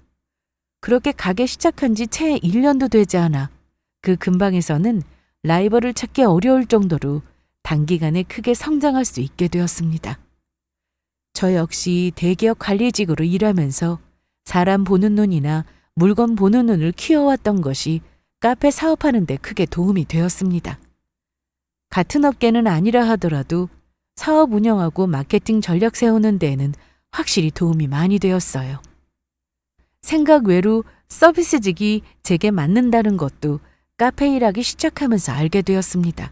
[SPEAKER 1] 그렇게 가게 시작한 지 채 1년도 되지 않아 그 근방에서는 라이벌을 찾기 어려울 정도로 단기간에 크게 성장할 수 있게 되었습니다. 저 역시 대기업 관리직으로 일하면서 사람 보는 눈이나 물건 보는 눈을 키워왔던 것이 카페 사업하는 데 크게 도움이 되었습니다. 같은 업계는 아니라 하더라도 사업 운영하고 마케팅 전략 세우는 데에는 확실히 도움이 많이 되었어요. 생각 외로 서비스직이 제게 맞는다는 것도 카페 일하기 시작하면서 알게 되었습니다.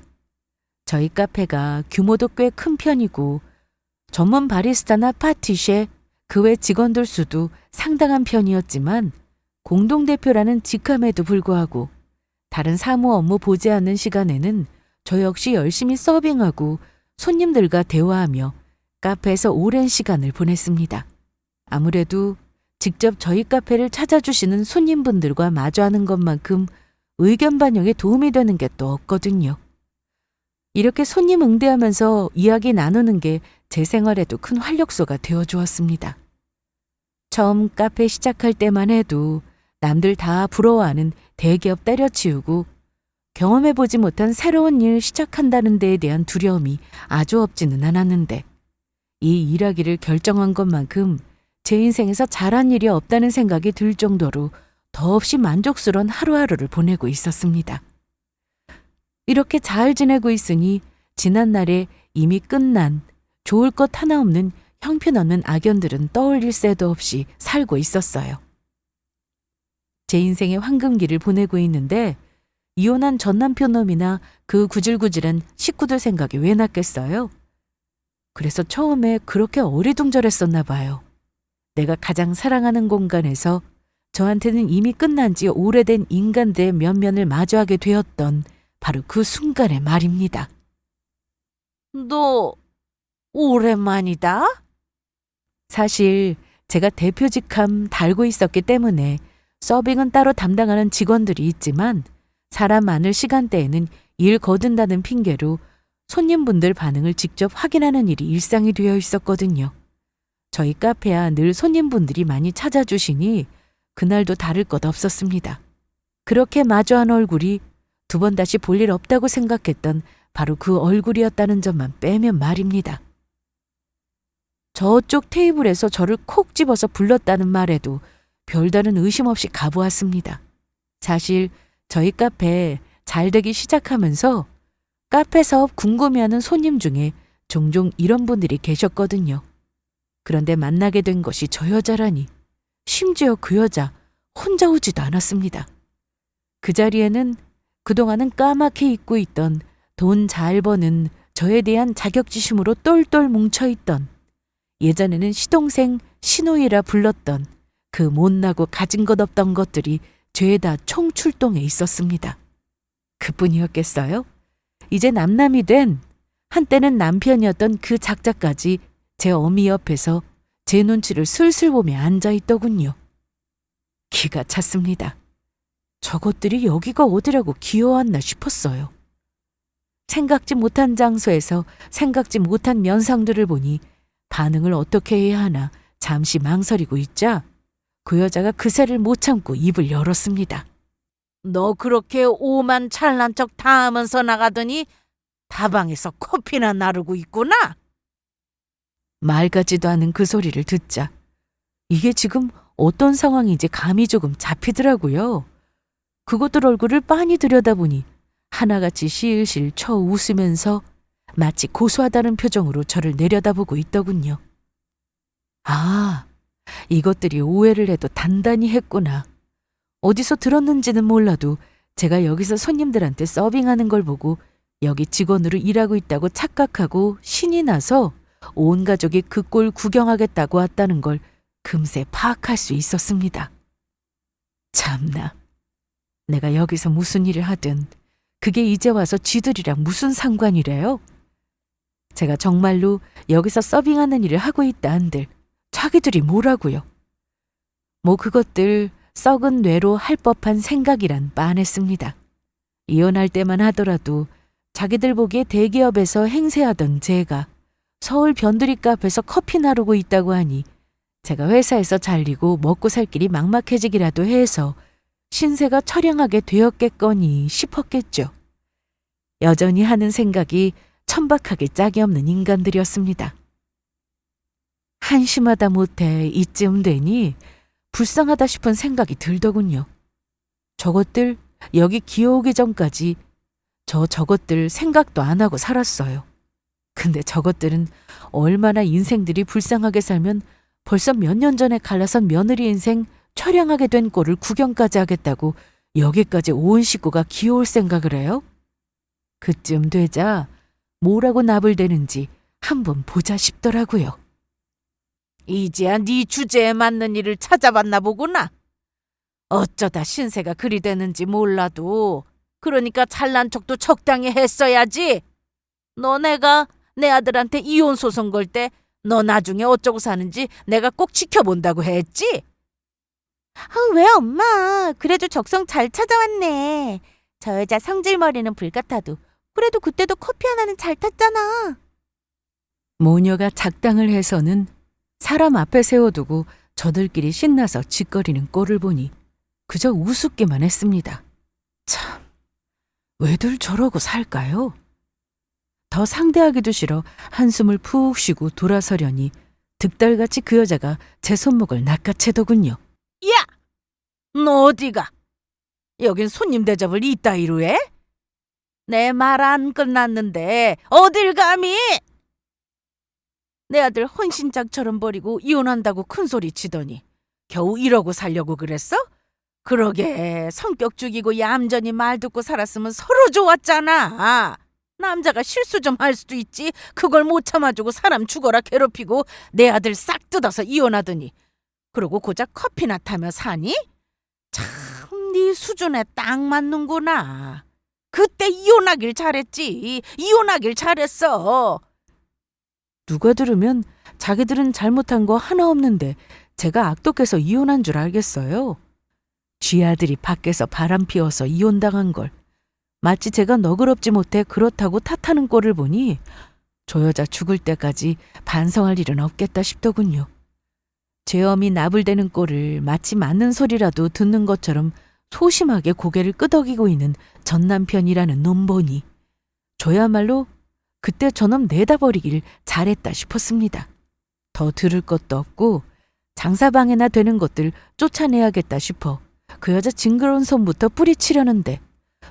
[SPEAKER 1] 저희 카페가 규모도 꽤 큰 편이고 전문 바리스타나 파티셰, 그 외 직원들 수도 상당한 편이었지만 공동대표라는 직함에도 불구하고 다른 사무 업무 보지 않는 시간에는 저 역시 열심히 서빙하고 손님들과 대화하며 카페에서 오랜 시간을 보냈습니다. 아무래도 직접 저희 카페를 찾아주시는 손님분들과 마주하는 것만큼 의견 반영에 도움이 되는 게 또 없거든요. 이렇게 손님 응대하면서 이야기 나누는 게 제 생활에도 큰 활력소가 되어 주었습니다. 처음 카페 시작할 때만 해도 남들 다 부러워하는 대기업 때려치우고 경험해보지 못한 새로운 일 시작한다는 데에 대한 두려움이 아주 없지는 않았는데 이 일하기를 결정한 것만큼 제 인생에서 잘한 일이 없다는 생각이 들 정도로 더없이 만족스러운 하루하루를 보내고 있었습니다. 이렇게 잘 지내고 있으니 지난날에 이미 끝난 좋을 것 하나 없는 형편없는 악연들은 떠올릴 새도 없이 살고 있었어요. 제 인생의 황금기를 보내고 있는데 이혼한 전남편 놈이나 그 구질구질한 식구들 생각이 왜 났겠어요? 그래서 처음에 그렇게 어리둥절했었나 봐요. 내가 가장 사랑하는 공간에서 저한테는 이미 끝난 지 오래된 인간들의 면면을 마주하게 되었던 바로 그 순간의 말입니다. 너 오랜만이다? 사실 제가 대표직함 달고 있었기 때문에 서빙은 따로 담당하는 직원들이 있지만 사람 많을 시간대에는 일 거둔다는 핑계로 손님분들 반응을 직접 확인하는 일이 일상이 되어 있었거든요. 저희 카페야 늘 손님분들이 많이 찾아주시니 그날도 다를 것 없었습니다. 그렇게 마주한 얼굴이 두 번 다시 볼 일 없다고 생각했던 바로 그 얼굴이었다는 점만 빼면 말입니다. 저쪽 테이블에서 저를 콕 집어서 불렀다는 말에도 별다른 의심 없이 가보았습니다. 사실 저희 카페 잘 되기 시작하면서 카페 사업 궁금해하는 손님 중에 종종 이런 분들이 계셨거든요. 그런데 만나게 된 것이 저 여자라니 심지어 그 여자 혼자 오지도 않았습니다. 그 자리에는 그동안은 까맣게 잊고 있던 돈 잘 버는 저에 대한 자격지심으로 똘똘 뭉쳐있던 예전에는 시동생 시누이라 불렀던 그 못나고 가진 것 없던 것들이 죄다 총출동해 있었습니다. 그뿐이었겠어요? 이제 남남이 된 한때는 남편이었던 그 작자까지 제 어미 옆에서 제 눈치를 슬슬 보며 앉아있더군요. 기가 찼습니다. 저것들이 여기가 어디라고 기어왔나 싶었어요. 생각지 못한 장소에서 생각지 못한 면상들을 보니 반응을 어떻게 해야 하나 잠시 망설이고 있자 그 여자가 그새를 못 참고 입을 열었습니다. 너 그렇게 오만 잘난 척 다 하면서 나가더니 다방에서 커피나 나르고 있구나? 말 같지도 않은 그 소리를 듣자 이게 지금 어떤 상황인지 감이 조금 잡히더라고요. 그것들 얼굴을 빤히 들여다보니 하나같이 실실 쳐 웃으면서 마치 고소하다는 표정으로 저를 내려다보고 있더군요. 아, 이것들이 오해를 해도 단단히 했구나. 어디서 들었는지는 몰라도 제가 여기서 손님들한테 서빙하는 걸 보고 여기 직원으로 일하고 있다고 착각하고 신이 나서 온 가족이 그 꼴 구경하겠다고 왔다는 걸 금세 파악할 수 있었습니다. 참나, 내가 여기서 무슨 일을 하든 그게 이제 와서 쥐들이랑 무슨 상관이래요? 제가 정말로 여기서 서빙하는 일을 하고 있다 한들 자기들이 뭐라고요? 뭐 그것들 썩은 뇌로 할 법한 생각이란 빤했습니다. 이혼할 때만 하더라도 자기들 보기에 대기업에서 행세하던 제가 서울 변두리 카페에서 커피 나르고 있다고 하니 제가 회사에서 잘리고 먹고 살 길이 막막해지기라도 해서 신세가 처량하게 되었겠거니 싶었겠죠. 여전히 하는 생각이 천박하게 짝이 없는 인간들이었습니다. 한심하다 못해 이쯤 되니 불쌍하다 싶은 생각이 들더군요. 저것들 여기 기어오기 전까지 저것들 생각도 안 하고 살았어요. 근데 저것들은 얼마나 인생들이 불쌍하게 살면 벌써 몇 년 전에 갈라선 며느리 인생 처량하게 된 꼴을 구경까지 하겠다고 여기까지 온 식구가 기어올 생각을 해요? 그쯤 되자 뭐라고 나불대는지 한번 보자 싶더라고요. 이제야 네 주제에 맞는 일을 찾아봤나 보구나. 어쩌다 신세가 그리 되는지 몰라도 그러니까 잘난 척도 적당히 했어야지. 너네가 내 아들한테 이혼 소송 걸 때 너 나중에 어쩌고 사는지 내가 꼭 지켜본다고 했지?
[SPEAKER 2] 왜 엄마? 그래도 적성 잘 찾아왔네. 저 여자 성질머리는 불같아도 그래도 그때도 커피 하나는 잘 탔잖아.
[SPEAKER 1] 모녀가 작당을 해서는 사람 앞에 세워두고 저들끼리 신나서 짓거리는 꼴을 보니 그저 우습기만 했습니다. 참, 왜들 저러고 살까요? 더 상대하기도 싫어 한숨을 푹 쉬고 돌아서려니 득달같이 그 여자가 제 손목을 낚아채더군요.
[SPEAKER 3] 야! 너 어디가? 여긴 손님 대접을 이따위로 해? 내 말 안 끝났는데 어딜 감히? 내 아들 헌신짝처럼 버리고 이혼한다고 큰소리 치더니 겨우 이러고 살려고 그랬어? 그러게 성격 죽이고 얌전히 말 듣고 살았으면 서로 좋았잖아. 남자가 실수 좀 할 수도 있지. 그걸 못 참아주고 사람 죽어라 괴롭히고 내 아들 싹 뜯어서 이혼하더니 그러고 고작 커피나 타며 사니? 참 네 수준에 딱 맞는구나. 그때 이혼하길 잘했지. 이혼하길 잘했어.
[SPEAKER 1] 누가 들으면 자기들은 잘못한 거 하나 없는데 제가 악독해서 이혼한 줄 알겠어요. 쥐아들이 밖에서 바람 피워서 이혼당한 걸 마치 제가 너그럽지 못해 그렇다고 탓하는 꼴을 보니 저 여자 죽을 때까지 반성할 일은 없겠다 싶더군요. 죄엄이 나불대는 꼴을 마치 맞는 소리라도 듣는 것처럼 소심하게 고개를 끄덕이고 있는 전 남편이라는 놈 보니 저야말로 그때 저놈 내다버리길 잘했다 싶었습니다. 더 들을 것도 없고 장사방해나 되는 것들 쫓아내야겠다 싶어 그 여자 징그러운 손부터 뿌리치려는데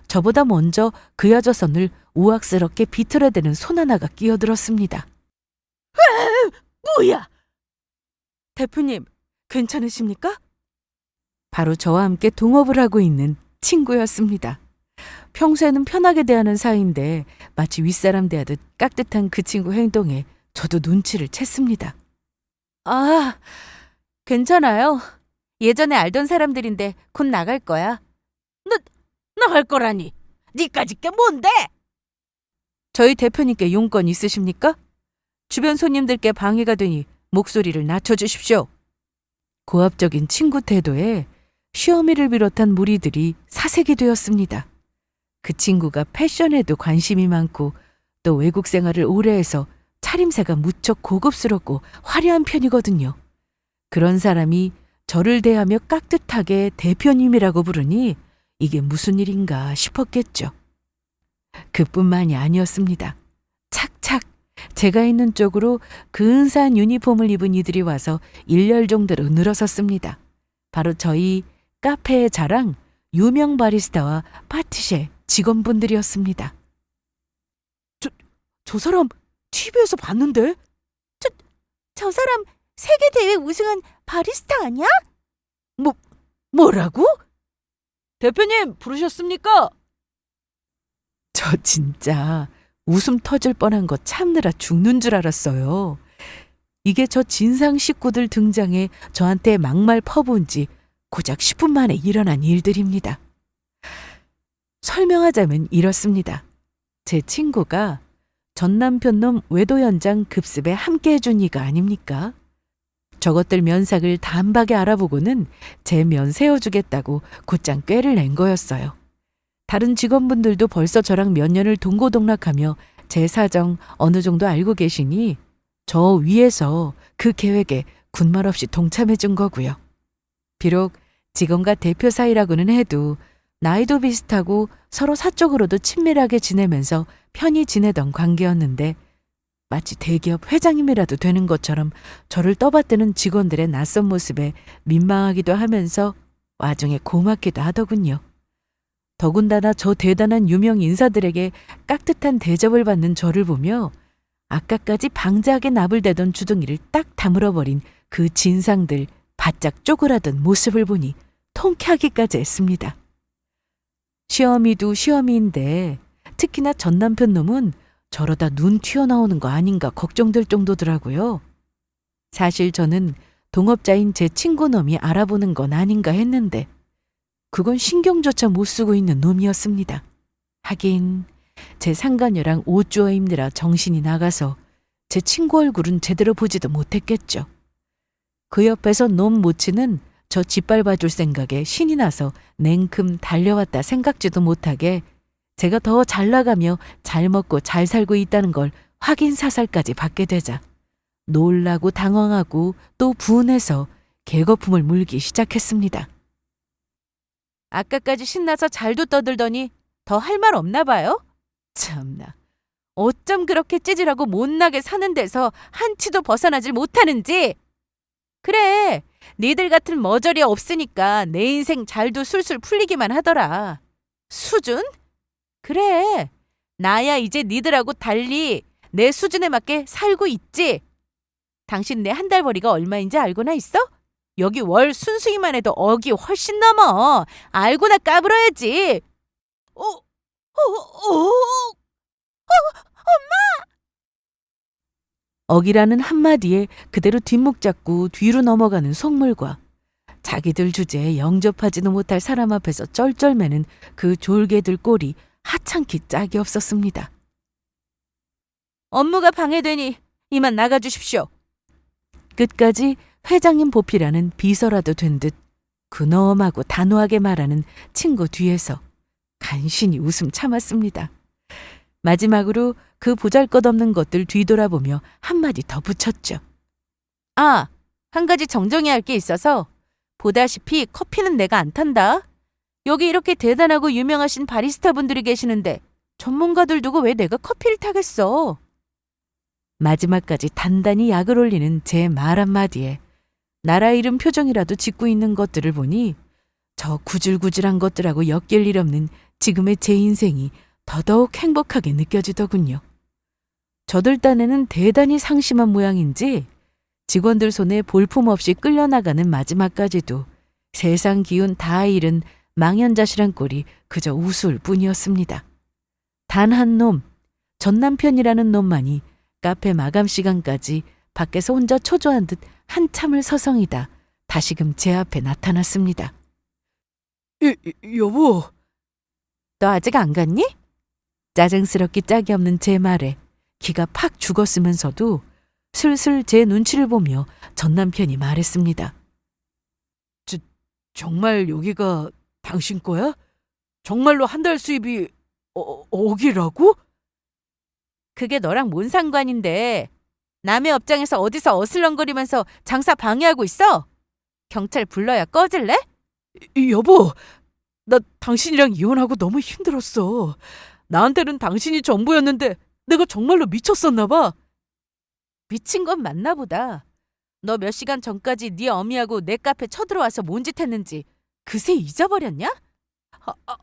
[SPEAKER 1] 저보다 먼저 그 여자 손을 우악스럽게 비틀어대는 손 하나가 끼어들었습니다.
[SPEAKER 3] 뭐야?
[SPEAKER 1] 대표님, 괜찮으십니까? 바로 저와 함께 동업을 하고 있는 친구였습니다. 평소에는 편하게 대하는 사이인데 마치 윗사람 대하듯 깍듯한 그 친구 행동에 저도 눈치를 챘습니다. 아, 괜찮아요. 예전에 알던 사람들인데 곧 나갈 거야.
[SPEAKER 3] 나갈 거라니. 니까짓 게 뭔데?
[SPEAKER 1] 저희 대표님께 용건 있으십니까? 주변 손님들께 방해가 되니 목소리를 낮춰주십시오. 고압적인 친구 태도에 시어미를 비롯한 무리들이 사색이 되었습니다. 그 친구가 패션에도 관심이 많고 또 외국 생활을 오래 해서 차림새가 무척 고급스럽고 화려한 편이거든요. 그런 사람이 저를 대하며 깍듯하게 대표님이라고 부르니 이게 무슨 일인가 싶었겠죠. 그뿐만이 아니었습니다. 착착 제가 있는 쪽으로 근사한 유니폼을 입은 이들이 와서 일렬 정도로 늘어섰습니다. 바로 저희 카페의 자랑 유명 바리스타와 파티셰 직원분들이었습니다. 저 사람 TV에서 봤는데?
[SPEAKER 2] 저 사람 세계 대회 우승한 바리스타 아니야?
[SPEAKER 1] 뭐라고? 대표님 부르셨습니까? 저 진짜 웃음 터질 뻔한 거 참느라 죽는 줄 알았어요. 이게 저 진상 식구들 등장에 저한테 막말 퍼부은 지 고작 10분 만에 일어난 일들입니다. 설명하자면 이렇습니다. 제 친구가 전 남편 놈 외도 연장 급습에 함께 해준 이가 아닙니까? 저것들 면삭을 단박에 알아보고는 제 면 세워주겠다고 곧장 꾀를 낸 거였어요. 다른 직원분들도 벌써 저랑 몇 년을 동고동락하며 제 사정 어느 정도 알고 계시니 저 위에서 그 계획에 군말 없이 동참해 준 거고요. 비록 직원과 대표 사이라고는 해도 나이도 비슷하고 서로 사적으로도 친밀하게 지내면서 편히 지내던 관계였는데 마치 대기업 회장님이라도 되는 것처럼 저를 떠받드는 직원들의 낯선 모습에 민망하기도 하면서 와중에 고맙기도 하더군요. 더군다나 저 대단한 유명 인사들에게 깍듯한 대접을 받는 저를 보며 아까까지 방자하게 나불대던 주둥이를 딱 다물어버린 그 진상들 바짝 쪼그라든 모습을 보니 통쾌하기까지 했습니다. 시어미도 시어미인데 특히나 전 남편 놈은 저러다 눈 튀어나오는 거 아닌가 걱정될 정도더라고요. 사실 저는 동업자인 제 친구 놈이 알아보는 건 아닌가 했는데 그건 신경조차 못 쓰고 있는 놈이었습니다. 하긴 제 상간녀랑 옷 주워 입느라 정신이 나가서 제 친구 얼굴은 제대로 보지도 못했겠죠. 그 옆에서 놈 모치는 저 짓밟아줄 생각에 신이 나서 냉큼 달려왔다 생각지도 못하게 제가 더 잘 나가며 잘 먹고 잘 살고 있다는 걸 확인 사살까지 받게 되자 놀라고 당황하고 또 분해서 개거품을 물기 시작했습니다. 아까까지 신나서 잘도 떠들더니 더 할 말 없나 봐요? 참나, 어쩜 그렇게 찌질하고 못나게 사는 데서 한치도 벗어나질 못하는지. 그래, 니들 같은 머저리 없으니까 내 인생 잘도 술술 풀리기만 하더라. 수준? 그래, 나야 이제 니들하고 달리 내 수준에 맞게 살고 있지. 당신 내 한 달 벌이가 얼마인지 알고나 있어? 여기 월 순수익만 해도 억이 훨씬 넘어. 알고나 까불어야지. 억이라는 한마디에 그대로 뒷목 잡고 뒤로 넘어가는 속물과 자기들 주제에 영접하지도 못할 사람 앞에서 쩔쩔매는 그 졸개들 꼴이 하찮기 짝이 없었습니다. 업무가 방해되니 이만 나가주십시오. 끝까지 회장님 보필하는 비서라도 된 듯 근엄하고 단호하게 말하는 친구 뒤에서 간신히 웃음 참았습니다. 마지막으로 그 보잘것없는 것들 뒤돌아보며 한마디 더 붙였죠. 아, 한 가지 정정해야 할 게 있어서 보다시피 커피는 내가 안 탄다. 여기 이렇게 대단하고 유명하신 바리스타 분들이 계시는데 전문가들 두고 왜 내가 커피를 타겠어? 마지막까지 단단히 약을 올리는 제 말 한마디에 나라 이름 표정이라도 짓고 있는 것들을 보니 저 구질구질한 것들하고 엮일 일 없는 지금의 제 인생이 더더욱 행복하게 느껴지더군요. 저들 딴에는 대단히 상심한 모양인지 직원들 손에 볼품없이 끌려나가는 마지막까지도 세상 기운 다 잃은 망연자실한 꼴이 그저 우스울 뿐이었습니다. 단 한 놈, 전 남편이라는 놈만이 카페 마감 시간까지 밖에서 혼자 초조한 듯 한참을 서성이다 다시금 제 앞에 나타났습니다. 여보. 너 아직 안 갔니? 짜증스럽기 짝이 없는 제 말에 기가 팍 죽었으면서도 슬슬 제 눈치를 보며 전 남편이 말했습니다. 정말 여기가 당신 거야? 정말로 한 달 수입이 억이라고?
[SPEAKER 3] 그게 너랑 뭔 상관인데. 남의 업장에서 어디서 어슬렁거리면서 장사 방해하고 있어? 경찰 불러야 꺼질래?
[SPEAKER 1] 여보, 나 당신이랑 이혼하고 너무 힘들었어. 나한테는 당신이 전부였는데 내가 정말로 미쳤었나 봐.
[SPEAKER 3] 미친 건 맞나 보다. 너 몇 시간 전까지 네 어미하고 내 카페 쳐들어와서 뭔 짓 했는지 그새 잊어버렸냐?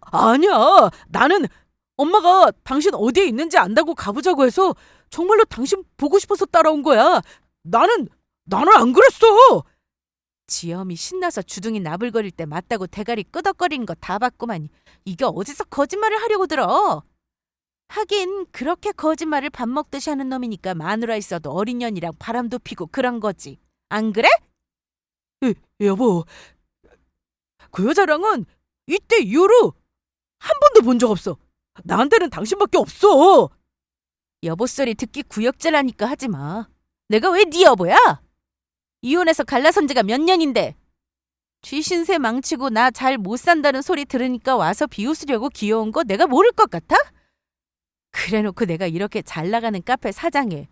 [SPEAKER 1] 아니야. 나는 엄마가 당신 어디에 있는지 안다고 가보자고 해서 정말로 당신 보고 싶어서 따라온 거야. 나는 안 그랬어.
[SPEAKER 3] 지엄이 신나서 주둥이 나불거릴 때 맞다고 대가리 끄덕거리는 거 다 봤구만. 이게 어디서 거짓말을 하려고 들어. 하긴 그렇게 거짓말을 밥 먹듯이 하는 놈이니까 마누라 있어도 어린 년이랑 바람도 피고 그런 거지. 안 그래?
[SPEAKER 1] 여보, 그 여자랑은 이때 이후로 한 번도 본 적 없어. 나한테는 당신밖에 없어.
[SPEAKER 3] 여보 소리 듣기 구역질하니까 하지 마. 내가 왜 네 여보야? 이혼해서 갈라선 지가 몇 년인데. 쥐신세 망치고 나 잘 못 산다는 소리 들으니까 와서 비웃으려고 귀여운 거 내가 모를 것 같아? 그래놓고 내가 이렇게 잘 나가는 카페 사장에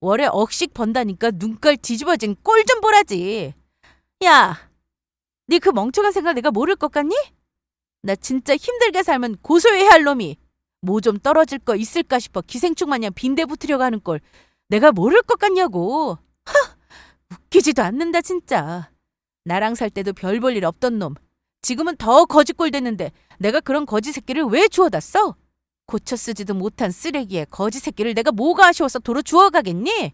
[SPEAKER 3] 월에 억씩 번다니까 눈깔 뒤집어진 꼴 좀 보라지. 야, 네 그 멍청한 생각 내가 모를 것 같니? 나 진짜 힘들게 살면 고소해야 할 놈이 뭐 좀 떨어질 거 있을까 싶어 기생충 마냥 빈대 붙으려고 하는 걸 내가 모를 것 같냐고. 웃기지도 않는다 진짜. 나랑 살 때도 별 볼 일 없던 놈. 지금은 더 거지꼴 됐는데 내가 그런 거지 새끼를 왜 주워다 써? 고쳐 쓰지도 못한 쓰레기에 거지 새끼를 내가 뭐가 아쉬워서 도로 주워가겠니?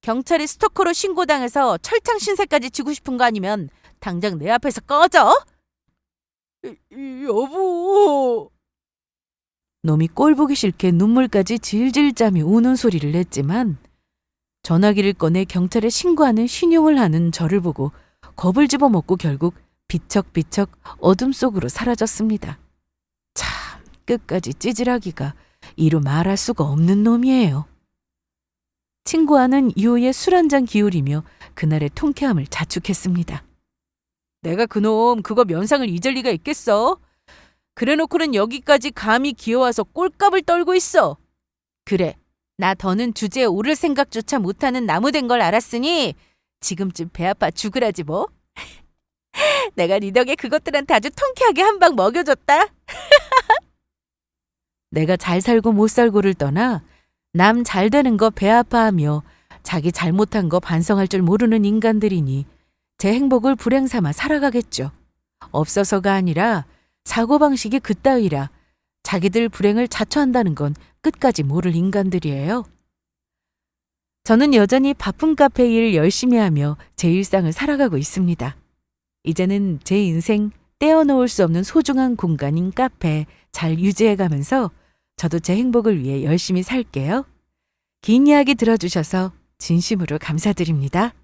[SPEAKER 3] 경찰에 스토커로 신고당해서 철창 신세까지 지고 싶은 거 아니면 당장 내 앞에서 꺼져.
[SPEAKER 1] 여보. 놈이 꼴 보기 싫게 눈물까지 질질 짜며 우는 소리를 냈지만 전화기를 꺼내 경찰에 신고하는 신용을 하는 저를 보고 겁을 집어먹고 결국 비척비척 어둠 속으로 사라졌습니다. 참 끝까지 찌질하기가 이루 말할 수가 없는 놈이에요. 친구와는 이후에 술 한잔 기울이며 그날의 통쾌함을 자축했습니다.
[SPEAKER 3] 내가 그놈 그거 면상을 잊을 리가 있겠어? 그래놓고는 여기까지 감히 기어와서 꼴값을 떨고 있어. 그래, 나 더는 주제에 오를 생각조차 못하는 나무된 걸 알았으니 지금쯤 배 아파 죽으라지 뭐. 내가 네 덕에 그것들한테 아주 통쾌하게 한 방 먹여줬다.
[SPEAKER 1] 내가 잘 살고 못 살고를 떠나 남 잘 되는 거 배 아파하며 자기 잘못한 거 반성할 줄 모르는 인간들이니 제 행복을 불행 삼아 살아가겠죠. 없어서가 아니라 사고방식이 그따위라 자기들 불행을 자처한다는 건 끝까지 모를 인간들이에요. 저는 여전히 바쁜 카페 일 열심히 하며 제 일상을 살아가고 있습니다. 이제는 제 인생 떼어놓을 수 없는 소중한 공간인 카페 잘 유지해가면서 저도 제 행복을 위해 열심히 살게요. 긴 이야기 들어주셔서 진심으로 감사드립니다.